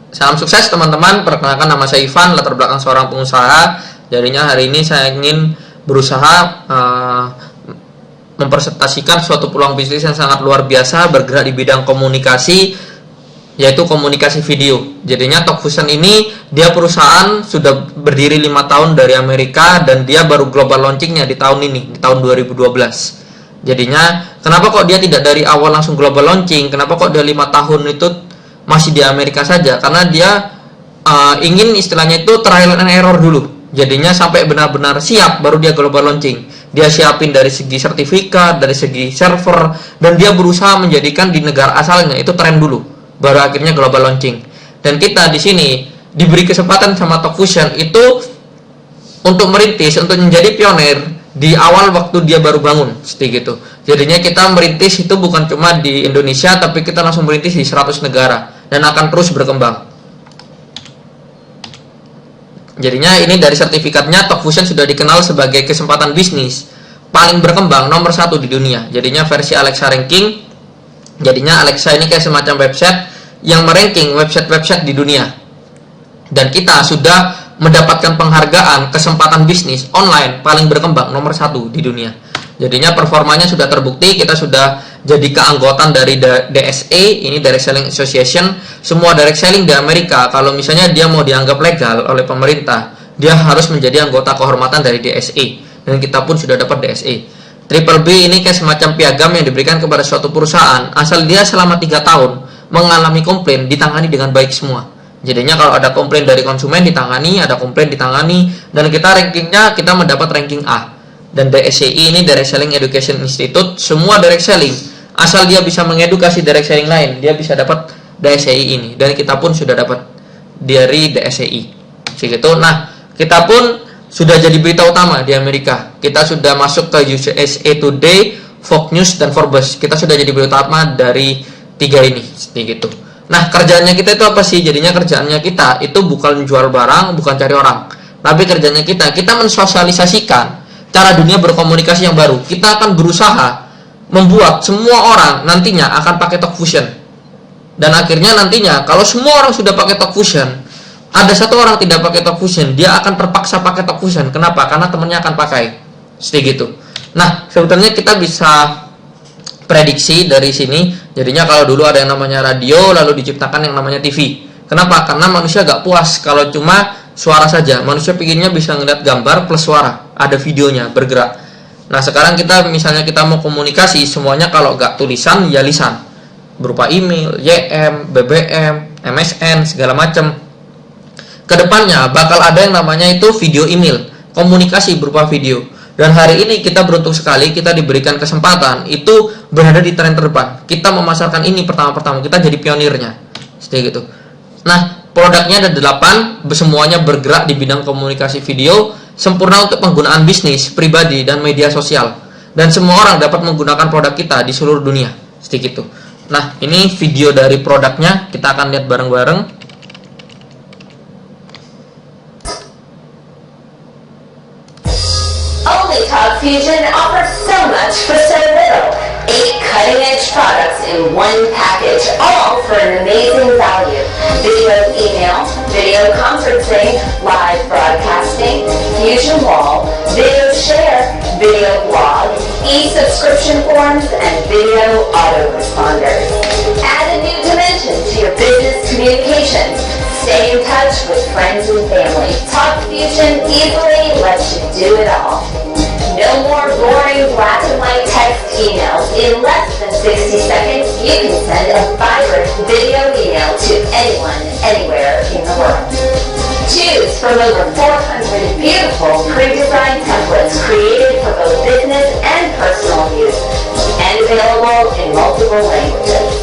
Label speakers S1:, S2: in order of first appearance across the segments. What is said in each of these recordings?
S1: Salam sukses teman-teman. Perkenalkan, nama saya Ivan, latar belakang seorang pengusaha. Jadinya hari ini saya ingin berusaha mempresentasikan suatu peluang bisnis yang sangat luar biasa bergerak di bidang komunikasi, yaitu komunikasi video. Jadinya Talkfusion ini dia perusahaan sudah berdiri 5 tahun dari Amerika dan dia baru global launchingnya di tahun ini, di tahun 2012. Jadinya kenapa kok dia tidak dari awal langsung global launching? Kenapa kok dia 5 tahun itu masih di Amerika saja? Karena dia ingin istilahnya itu trial and error dulu. Jadinya sampai benar-benar siap baru dia global launching. Dia siapin dari segi sertifikat, dari segi server, dan dia berusaha menjadikan di negara asalnya itu tren dulu, baru akhirnya global launching. Dan kita di sini diberi kesempatan sama Talkfusion itu untuk merintis, untuk menjadi pionir di awal waktu dia baru bangun, seperti gitu. Jadinya kita merintis itu bukan cuma di Indonesia, tapi kita langsung merintis di 100 negara dan akan terus berkembang. Jadinya ini dari sertifikatnya, Talkfusion sudah dikenal sebagai kesempatan bisnis paling berkembang nomor 1 di dunia. Jadinya versi Alexa Ranking. Jadinya Alexa ini kayak semacam website yang meranking website-website di dunia. Dan kita sudah mendapatkan penghargaan kesempatan bisnis online paling berkembang nomor 1 di dunia. Jadinya performanya sudah terbukti. Kita sudah jadi keanggotaan dari DSA, ini Direct Selling Association. Semua direct selling di Amerika, kalau misalnya dia mau dianggap legal oleh pemerintah, dia harus menjadi anggota kehormatan dari DSA. Dan kita pun sudah dapat DSA. Triple B ini kayak semacam piagam yang diberikan kepada suatu perusahaan asal dia selama 3 tahun mengalami komplain, ditangani dengan baik semua. Jadinya kalau ada komplain dari konsumen ditangani, ada komplain ditangani, dan kita rankingnya kita mendapat ranking A. Dan DSCI ini Direct Selling Education Institute, semua direct selling asal dia bisa mengedukasi direct selling lain, dia bisa dapat DSCI ini. Dan kita pun sudah dapat dari DSCI. Segitu. Nah, kita pun sudah jadi berita utama di Amerika. Kita sudah masuk ke USA Today, Fox News, dan Forbes. Kita sudah jadi berita utama dari 3 ini, seperti gitu. Nah, kerjaannya kita itu apa sih? Jadinya kerjaannya kita itu bukan jual barang, bukan cari orang. Tapi kerjanya kita mensosialisasikan cara dunia berkomunikasi yang baru. Kita akan berusaha membuat semua orang nantinya akan pakai Talkfusion. Dan akhirnya nantinya kalau semua orang sudah pakai Talkfusion, ada satu orang tidak pakai Talkfusion, dia akan terpaksa pakai Talkfusion. Kenapa? Karena temannya akan pakai. Seperti gitu. Nah, sebetulnya kita bisa prediksi dari sini. Jadinya kalau dulu ada yang namanya radio, lalu diciptakan yang namanya TV. Kenapa? Karena manusia gak puas kalau cuma suara saja. Manusia pinginnya bisa ngeliat gambar plus suara, ada videonya bergerak. Nah, sekarang kita misalnya kita mau komunikasi, semuanya kalau gak tulisan ya lisan, berupa email, YM, BBM, MSN, segala macam. Kedepannya bakal ada yang namanya itu video email, komunikasi berupa video. Dan hari ini kita beruntung sekali, kita diberikan kesempatan itu berada di tren terdepan. Kita memasarkan ini pertama-pertama, kita jadi pionirnya. Seperti gitu. Nah, produknya ada 8, semuanya bergerak di bidang komunikasi video, sempurna untuk penggunaan bisnis, pribadi, dan media sosial. Dan semua orang dapat menggunakan produk kita di seluruh dunia. Seperti itu. Nah, ini video dari produknya, kita akan lihat bareng-bareng.
S2: Talkfusion offers so much for so little. 8 cutting-edge products in one package, all for an amazing value. Video email, video conferencing, live broadcasting, Fusion Wall, video share, video blog, e-subscription forms, and video autoresponders. Add a new dimension to your business communications. Stay in touch with friends and family. Talkfusion easily lets you do it all. No more boring black and white text emails. In less than 60 seconds, you can send a vibrant video email to anyone, anywhere in the world. Choose from over 400 beautiful pre-designed templates created for both business and personal use, and available in multiple languages.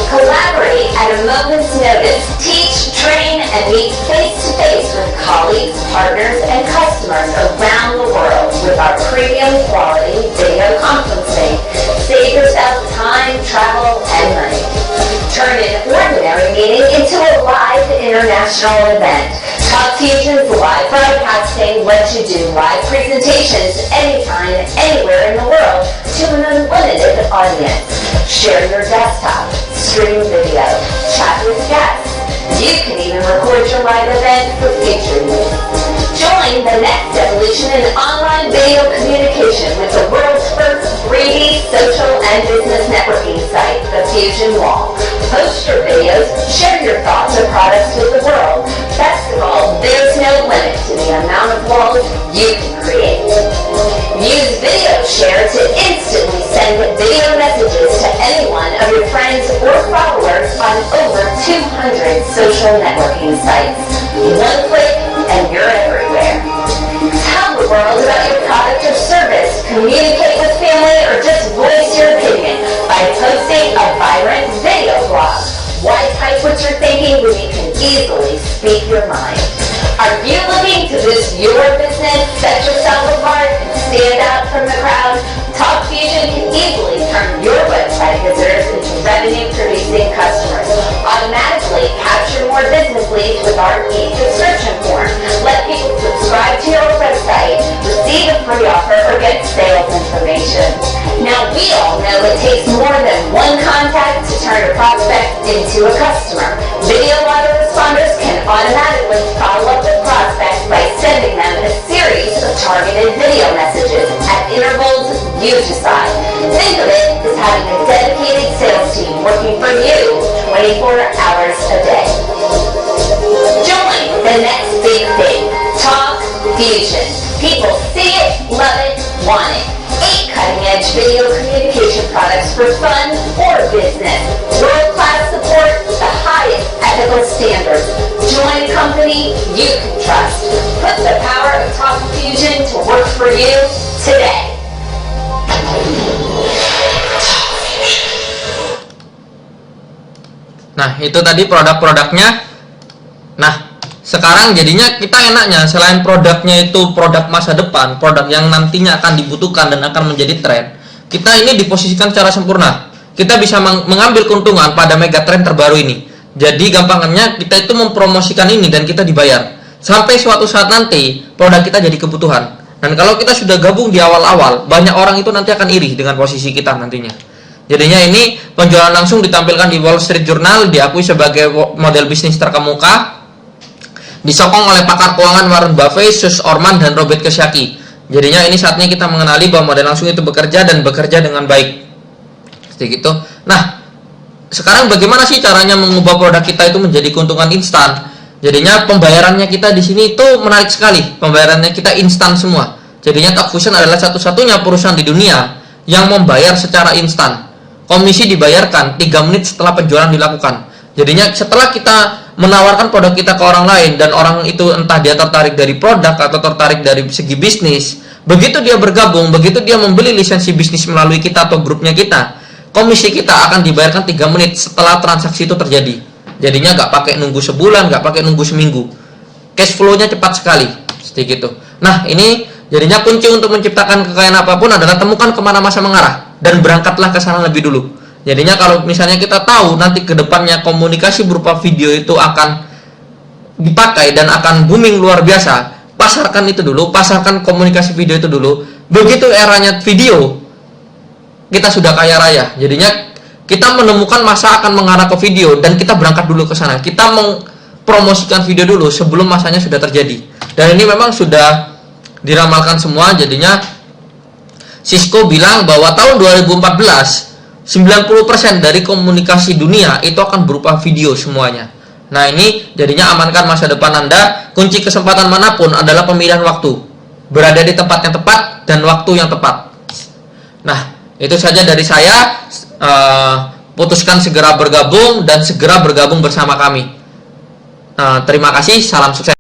S2: Collaborate at a moment's notice. Teach, train, and meet face-to-face with colleagues, partners, and customers around the world with our premium quality video conferencing. Save yourself time, travel, and money. Turn an ordinary meeting into a live international event. Talkfusion's live broadcasting lets you do live presentations anytime, anywhere in the world to an unlimited audience. Share your desktop, stream video, chat with guests. You meant for future use. Join the next evolution in online video communication with the world's first 3D social and business networking site, the Fusion Wall. Post your videos, share your thoughts or products with the world. Best of all, there's no limit to the amount of walls you can create. Use Video Share to instantly send video messages to any one of your friends or followers on over 200 social networking sites. One click and you're everywhere. Tell the world about your product or service, communicate with family, or just voice your opinion by posting a vibrant video blog. Why type what you're thinking when you can easily speak your mind? Are you looking to boost your business, set yourself apart, and stand out from the crowd? Talk Fusion can easily turn your website visitors into revenue-producing customers. Automatically capture more business leads with our e-subscription form. Let people subscribe to your website, receive a free offer, or get sales information. Now, we all know it takes more than one contact to turn a prospect into a customer. Video autoresponders can automatically follow up with prospects by sending them a series of targeted video messages at intervals you decide. Think of it as having a dedicated sales team working for you 24 hours a day. Join the next big thing. Talk Fusion. People see it, love it, want it. 8 cutting-edge video communication products for fun or business. World-class support, the highest ethical standards. Join a company you can trust. Put the power of Talk Fusion to work for you today.
S1: Nah, itu tadi produk-produknya. Nah, sekarang jadinya kita enaknya selain produknya itu produk masa depan, produk yang nantinya akan dibutuhkan dan akan menjadi tren, kita ini diposisikan secara sempurna. Kita bisa mengambil keuntungan pada megatrend terbaru ini. Jadi gampangnya kita itu mempromosikan ini dan kita dibayar. Sampai suatu saat nanti produk kita jadi kebutuhan. Dan kalau kita sudah gabung di awal-awal, banyak orang itu nanti akan iri dengan posisi kita nantinya. Jadinya ini penjualan langsung ditampilkan di Wall Street Journal, diakui sebagai model bisnis terkemuka, disokong oleh pakar keuangan Warren Buffett, Sus Orman, dan Robert Kiyosaki. Jadinya ini saatnya kita mengenali bahwa model langsung itu bekerja dan bekerja dengan baik. Seperti gitu. Nah, sekarang bagaimana sih caranya mengubah produk kita itu menjadi keuntungan instan? Jadinya pembayarannya kita di sini itu menarik sekali. Pembayarannya kita instan semua. Jadinya Talk Fusion adalah satu-satunya perusahaan di dunia yang membayar secara instan. Komisi dibayarkan 3 menit setelah penjualan dilakukan. Jadinya setelah kita menawarkan produk kita ke orang lain dan orang itu entah dia tertarik dari produk atau tertarik dari segi bisnis, begitu dia bergabung, begitu dia membeli lisensi bisnis melalui kita atau grupnya kita, komisi kita akan dibayarkan 3 menit setelah transaksi itu terjadi. Jadinya nggak pakai nunggu sebulan, nggak pakai nunggu seminggu. Cash flow-nya cepat sekali. Seperti itu. Nah, ini jadinya kunci untuk menciptakan kekayaan apapun adalah temukan kemana masa mengarah dan berangkatlah ke sana lebih dulu. Jadinya kalau misalnya kita tahu nanti ke depannya komunikasi berupa video itu akan dipakai dan akan booming luar biasa, pasarkan itu dulu, pasarkan komunikasi video itu dulu. Begitu eranya video, kita sudah kaya raya. Jadinya kita menemukan masa akan mengarah ke video dan kita berangkat dulu ke sana. Kita mempromosikan video dulu sebelum masanya sudah terjadi. Dan ini memang sudah diramalkan semua. Jadinya Cisco bilang bahwa tahun 2014 90% dari komunikasi dunia itu akan berupa video semuanya. Nah, ini jadinya amankan masa depan Anda. Kunci kesempatan manapun adalah pemilihan waktu. Berada di tempat yang tepat dan waktu yang tepat. Nah, itu saja dari saya. Putuskan segera bergabung dan segera bergabung bersama kami. Terima kasih, salam sukses.